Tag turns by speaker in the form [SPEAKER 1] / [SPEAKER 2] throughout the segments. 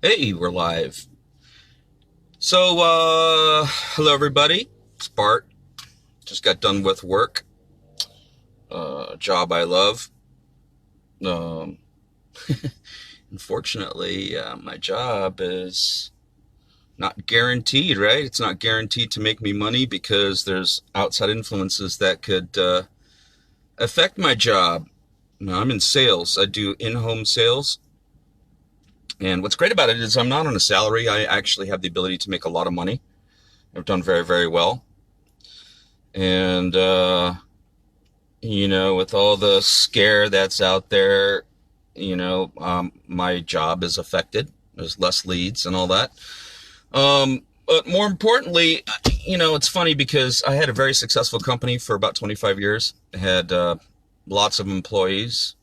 [SPEAKER 1] Hey, we're live. So, hello everybody. It's Bart. Just got done with work. A job I love. Um, Unfortunately, my job is not guaranteed, right? It's not guaranteed to make me money because there's outside influences that could affect my job. Now, I'm in sales. I do in-home sales. And what's great about it is I'm not on a salary. I actually have the ability to make a lot of money. I've done very, very well. And with all the scare that's out there, my job is affected. There's less leads and all that. But more importantly, it's funny because I had a very successful company for about 25 years. I had lots of employees.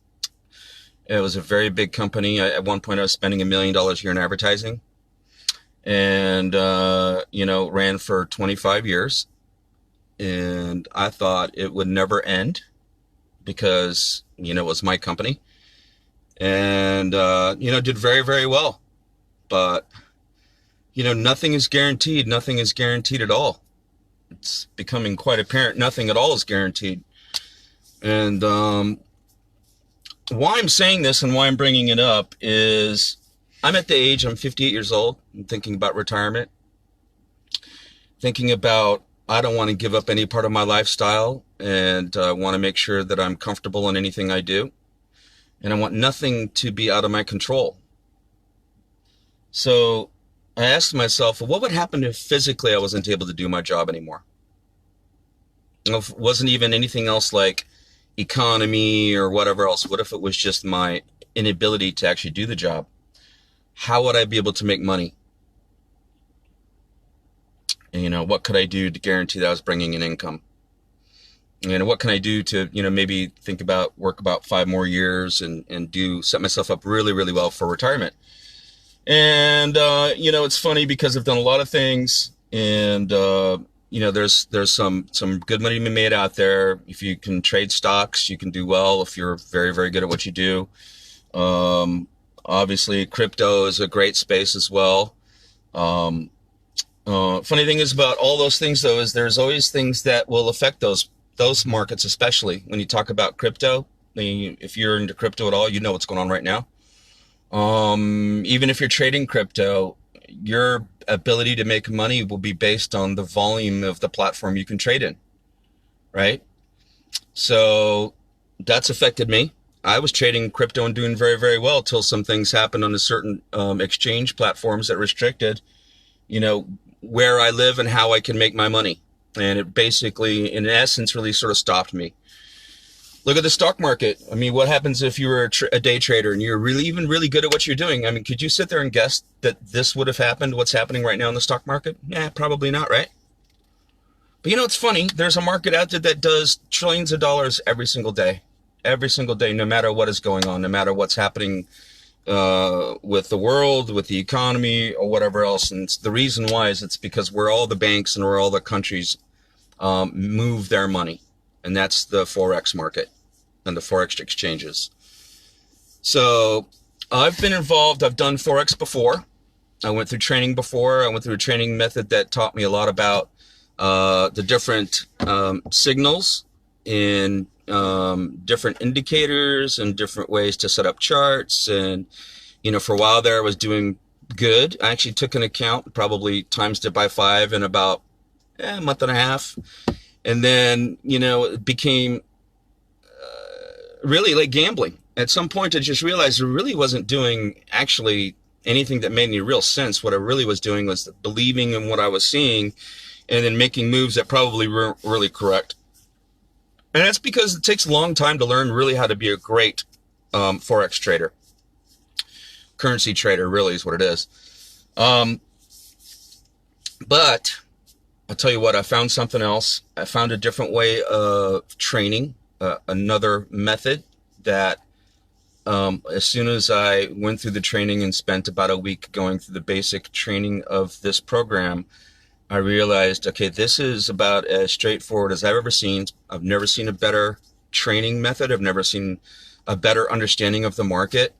[SPEAKER 1] It was a very big company. At one point, I was spending $1 million a year in advertising, and ran for 25 years. And I thought it would never end because it was my company, and did very, very well. But nothing is guaranteed. Nothing is guaranteed at all. It's becoming quite apparent nothing at all is guaranteed. And why I'm saying this and why I'm bringing it up is I'm 58 years old. I'm thinking about retirement, thinking about I don't want to give up any part of my lifestyle, and I want to make sure that I'm comfortable in anything I do. And I want nothing to be out of my control. So I asked myself, well, what would happen if physically I wasn't able to do my job anymore? If it wasn't even anything else like economy or whatever else. What if it was just my inability to actually do the job? How would I be able to make money? And what could I do to guarantee that I was bringing in income? And what can I do to, maybe work about 5 more years and set myself up really, really well for retirement? And, it's funny because I've done a lot of things, and, there's some good money to be made out there. If you can trade stocks, you can do well if you're very, very good at what you do. Obviously, crypto is a great space as well. Funny thing is about all those things, though, is there's always things that will affect those markets, especially when you talk about crypto. If you're into crypto at all, you know what's going on right now. Even if you're trading crypto, your ability to make money will be based on the volume of the platform you can trade in, right? So that's affected me. I was trading crypto and doing very, very well till some things happened on a certain exchange platforms that restricted, where I live and how I can make my money. And it basically, in essence, really sort of stopped me. Look at the stock market. I mean, what happens if you were a day trader and you're really good at what you're doing? I mean, could you sit there and guess that this would have happened, what's happening right now in the stock market? Yeah, probably not, right? But it's funny. There's a market out there that does trillions of dollars every single day, no matter what is going on, no matter what's happening with the world, with the economy, or whatever else. And the reason why is it's because where all the banks and where all the countries move their money. And that's the Forex market and the Forex exchanges. So I've been involved. I've done Forex before. I went through training before. I went through a training method that taught me a lot about the different signals in different indicators and different ways to set up charts. And, for a while there I was doing good. I actually took an account, probably times it by 5 in about a month and a half. And then, it became really like gambling. At some point, I just realized I really wasn't doing actually anything that made any real sense. What I really was doing was believing in what I was seeing and then making moves that probably weren't really correct. And that's because it takes a long time to learn really how to be a great Forex trader. Currency trader really is what it is. But I'll tell you what, I found something else. I found a different way of training, another method that as soon as I went through the training and spent about a week going through the basic training of this program, I realized, okay, this is about as straightforward as I've ever seen. I've never seen a better training method. I've never seen a better understanding of the market.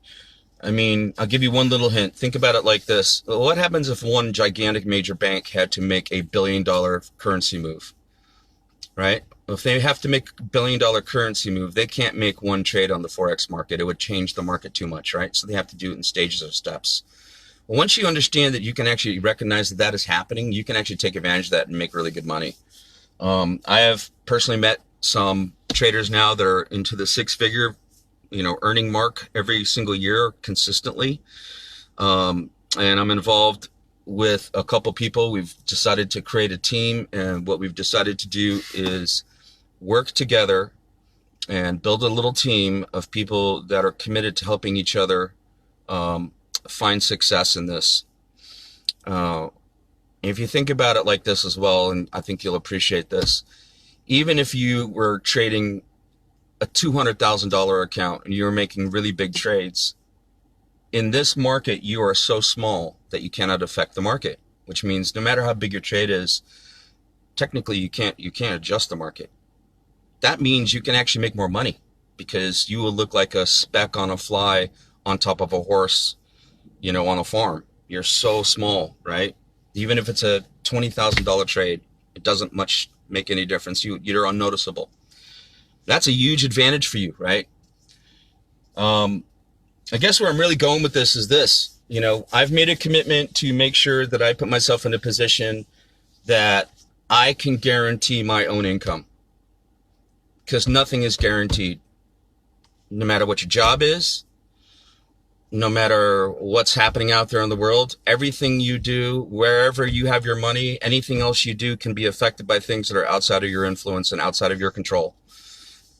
[SPEAKER 1] I mean, I'll give you one little hint. Think about it like this. What happens if one gigantic major bank had to make $1 billion currency move, right? If they have to make $1 billion currency move, they can't make one trade on the Forex market. It would change the market too much, right? So they have to do it in stages or steps. Well, once you understand that you can actually recognize that that is happening, you can actually take advantage of that and make really good money. I have personally met some traders now that are into the six-figure, earning mark every single year consistently. And I'm involved with a couple people. We've decided to create a team, and what we've decided to do is work together and build a little team of people that are committed to helping each other find success in this. If you think about it like this as well, and I think you'll appreciate this, even if you were trading a $200,000 account and you were making really big trades, in this market, you are so small that you cannot affect the market, which means no matter how big your trade is, technically you can't adjust the market. That means you can actually make more money because you will look like a speck on a fly on top of a horse, on a farm. You're so small, right? Even if it's a $20,000 trade, it doesn't much make any difference. You're unnoticeable. That's a huge advantage for you, right? I guess where I'm really going with this is this. I've made a commitment to make sure that I put myself in a position that I can guarantee my own income, because nothing is guaranteed. No matter what your job is, no matter what's happening out there in the world, everything you do, wherever you have your money, anything else you do can be affected by things that are outside of your influence and outside of your control.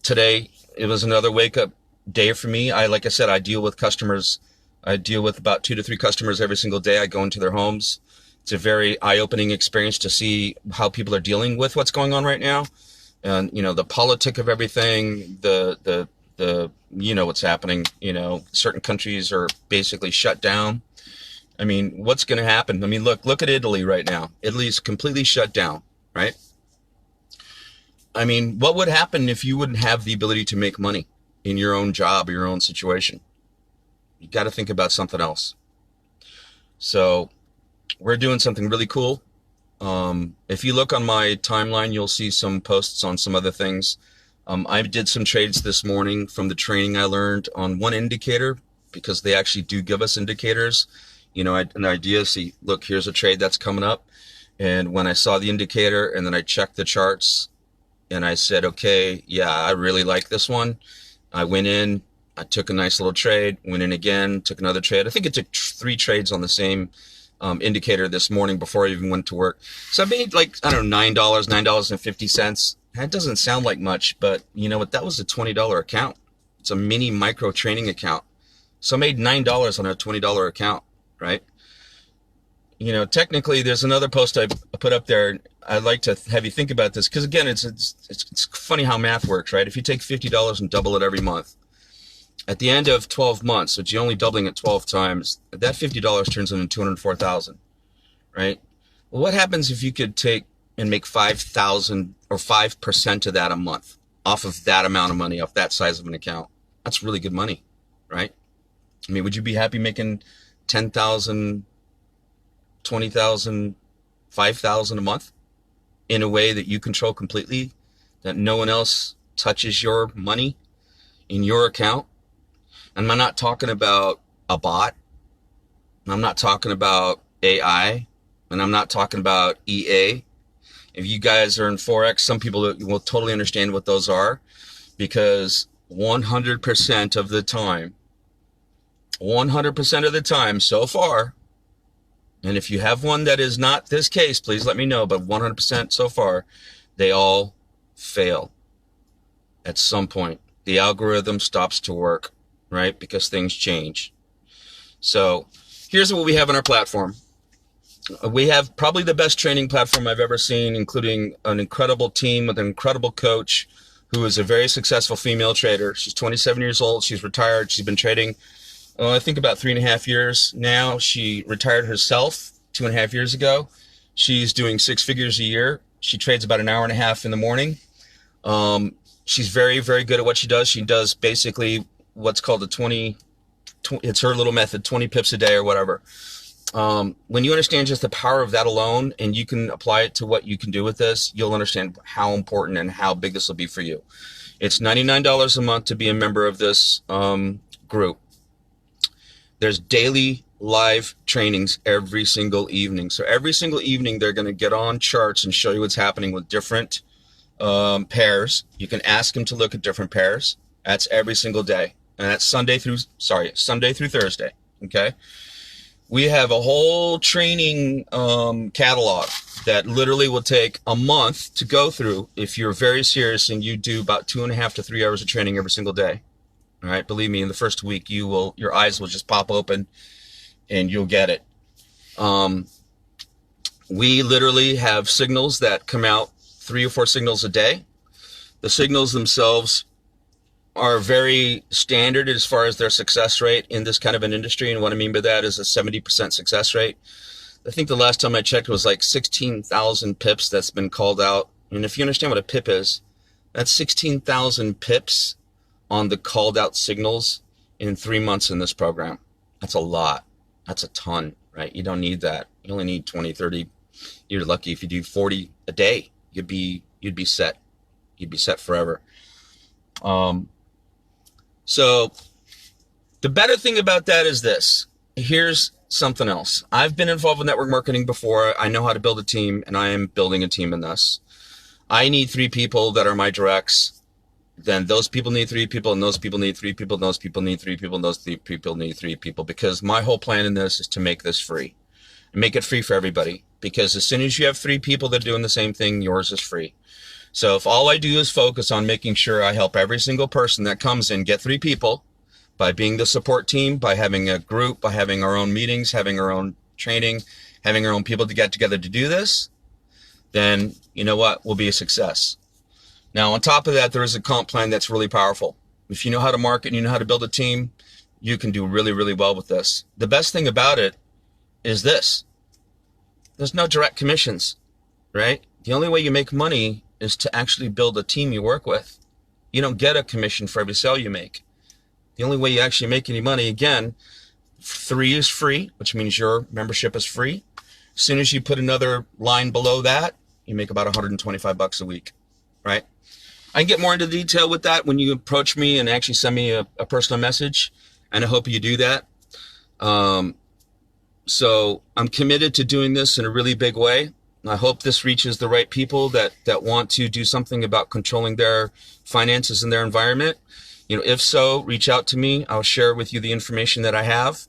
[SPEAKER 1] Today, it was another wake-up day for me. Like I said, I deal with customers. I deal with about 2 to 3 customers every single day. I go into their homes. It's a very eye-opening experience to see how people are dealing with what's going on right now. And, the politic of everything, the what's happening, certain countries are basically shut down. I mean, what's going to happen? I mean, look at Italy right now. Italy's completely shut down, right? I mean, what would happen if you wouldn't have the ability to make money in your own job or your own situation? You got to think about something else. So we're doing something really cool. If you look on my timeline, you'll see some posts on some other things. I did some trades this morning from the training I learned on one indicator, because they actually do give us indicators. An idea, see, look, here's a trade that's coming up. And when I saw the indicator and then I checked the charts and I said, okay, yeah, I really like this one. I went in, I took a nice little trade, went in again, took another trade. I think it took 3 trades on the same indicator this morning before I even went to work. So I made $9.50. That doesn't sound like much, but you know what? That was a $20 account. It's a mini micro training account. So I made $9 on a $20 account, right? Technically there's another post I put up there. I'd like to have you think about this, because again, it's funny how math works, right? If you take $50 and double it every month, at the end of 12 months, so you're only doubling it 12 times, that $50 turns into $204,000, right? Well, what happens if you could take and make 5,000 or 5% of that a month off of that amount of money, off that size of an account? That's really good money, right? I mean, would you be happy making 10,000, 20,000, 5,000 a month in a way that you control completely, that no one else touches your money in your account? And I'm not talking about a bot. I'm not talking about AI. And I'm not talking about EA. If you guys are in Forex, some people will totally understand what those are, because 100% of the time, 100% of the time so far, and if you have one that is not this case, please let me know, but 100% so far, they all fail at some point. The algorithm stops to work, right? Because things change. So here's what we have on our platform. We have probably the best training platform I've ever seen, including an incredible team with an incredible coach who is a very successful female trader. She's 27 years old. She's retired. She's been trading, I think, about 3.5 years now. She retired herself 2.5 years ago. She's doing 6 figures a year. She trades about an hour and a half in the morning. She's very, very good at what she does. She does basically what's called a 20 It's her little method, 20 pips a day or whatever. When you understand just the power of that alone, and you can apply it to what you can do with this, you'll understand how important and how big this will be for you. It's $99 a month to be a member of this group. There's daily live trainings every single evening. So every single evening, they're going to get on charts and show you what's happening with different pairs. You can ask them to look at different pairs. That's every single day. And that's Sunday through Thursday. Okay. We have a whole training catalog that literally will take a month to go through if you're very serious and you do about 2.5 to 3 hours of training every single day. All right. Believe me, in the first week, your eyes will just pop open and you'll get it. We literally have signals that come out, 3 or 4 signals a day. The signals themselves are very standard as far as their success rate in this kind of an industry. And what I mean by that is a 70% success rate. I think the last time I checked was like 16,000 pips that's been called out. And if you understand what a pip is, that's 16,000 pips on the called out signals in 3 months in this program. That's a lot. That's a ton, right? You don't need that. You only need 20, 30. You're lucky if you do 40 a day. You'd be set. You'd be set forever. So the better thing about that is this. Here's something else. I've been involved with network marketing before. I know how to build a team, and I am building a team in this. I need 3 people that are my directs. Then those people need 3 people, and those people need 3 people, and those people need 3 people, and those 3 people need 3 people, because my whole plan in this is to make this free and make it free for everybody. Because as soon as you have 3 people that are doing the same thing, yours is free. So if all I do is focus on making sure I help every single person that comes in get 3 people by being the support team, by having a group, by having our own meetings, having our own training, having our own people to get together to do this, then you know what? We'll be a success. Now, on top of that, there is a comp plan that's really powerful. If you know how to market and you know how to build a team, you can do really, really well with this. The best thing about it is this. There's no direct commissions, right? The only way you make money is to actually build a team you work with. You don't get a commission for every sale you make. The only way you actually make any money, again, 3 is free, which means your membership is free. As soon as you put another line below that, you make about $125 a week, right? I can get more into detail with that when you approach me and actually send me a personal message, and I hope you do that. So I'm committed to doing this in a really big way. I hope this reaches the right people that want to do something about controlling their finances and their environment. If so, reach out to me. I'll share with you the information that I have.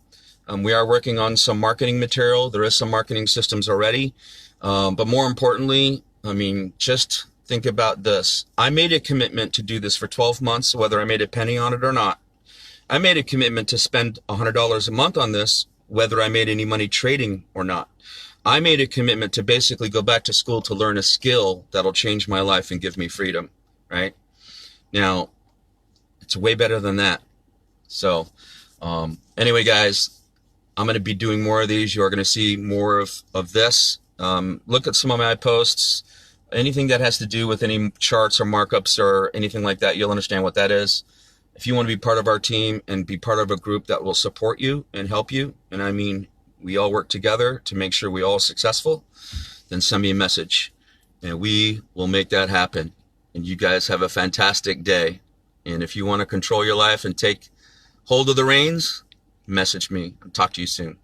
[SPEAKER 1] We are working on some marketing material. There is some marketing systems already. But more importantly, just think about this. I made a commitment to do this for 12 months, whether I made a penny on it or not. I made a commitment to spend $100 a month on this, whether I made any money trading or not. I made a commitment to basically go back to school to learn a skill that'll change my life and give me freedom, right? Now, it's way better than that. So, anyway, guys, I'm going to be doing more of these. You're going to see more of this. Look at some of my posts. Anything that has to do with any charts or markups or anything like that, you'll understand what that is. If you want to be part of our team and be part of a group that will support you and help you, and we all work together to make sure we all are successful, then send me a message and we will make that happen. And you guys have a fantastic day. And if you want to control your life and take hold of the reins, message me. I'll talk to you soon.